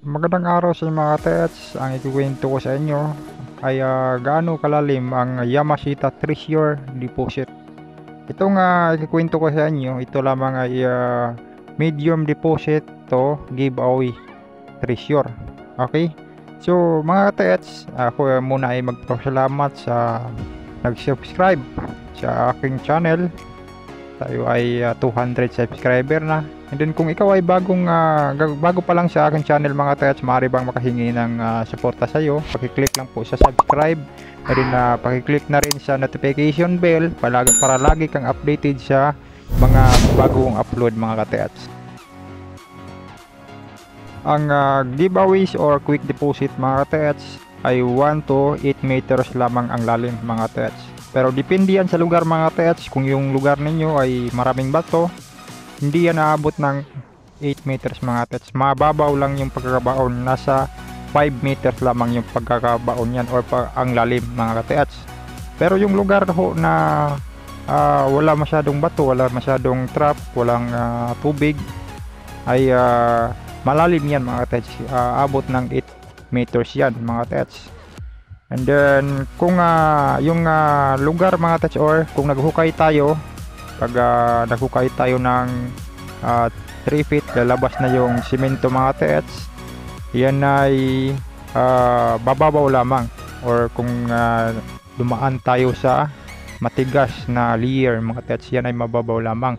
Magandang araw sa inyo mga tets. Ang ikukwento ko sa inyo ay gaano kalalim ang Yamashita Treasure Deposit. Itong ikukwento ko sa inyo, ito lamang ay medium deposit to giveaway treasure. Okay? So mga tets, ako muna ay magpasalamat sa nag-subscribe sa aking channel. Tayo ay 200 subscriber na. And then kung ikaw ay bago pa lang sa aking channel mga tets, maaari bang makahingi ng suporta sa iyo? Paki-click lang po sa subscribe. And then paki-click na rin sa notification bell para lagi kang updated sa mga bagong upload mga tets. Ang giveaways or quick deposit mga tets ay 1 to 8 meters lamang ang lalim mga tets. Pero depende yan sa lugar mga tets. Kung yung lugar ninyo ay maraming bato, hindi yan naabot ng 8 meters mga tets. Mababaw lang yung pagkakabaon. Nasa 5 meters lamang yung pagkakabaon yan or ang lalim mga tets. Pero yung lugar ho na wala masyadong bato, wala masyadong trap, walang tubig, ay malalim yan mga tets. Abot ng 8 meters yan mga tets. And then kung yung lugar mga tets, or kung naghukay tayo, pag naghukay tayo ng 3 feet, lalabas na yung simento mga tets, yan ay bababaw lamang. Or kung dumaan tayo sa matigas na layer mga tets, yan ay mababaw lamang.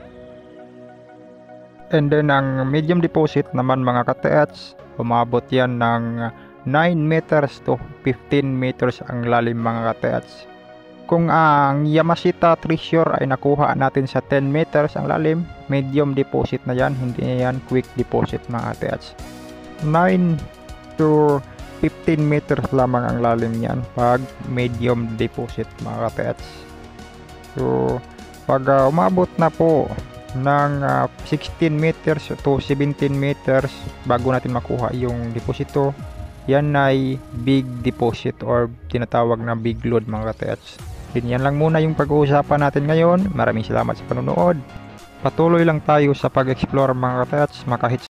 And then ang medium deposit naman mga ka-tets, umabot yan ng 9 meters to 15 meters ang lalim mga ka-tets. Kung ang Yamashita Treasure ay nakuha natin sa 10 meters ang lalim, medium deposit na yan, hindi na yan quick deposit mga ka-tets. 9 to 15 meters lamang ang lalim yan pag medium deposit mga ka-tets. So pag umabot na po ng 16 meters to 17 meters bago natin makuha yung deposito, yan ay big deposit or tinatawag na big load mga ka-tets. Yan lang muna yung pag-uusapan natin ngayon. Maraming salamat sa panonood. Patuloy lang tayo sa pag-explore mga ka-tets. Makahit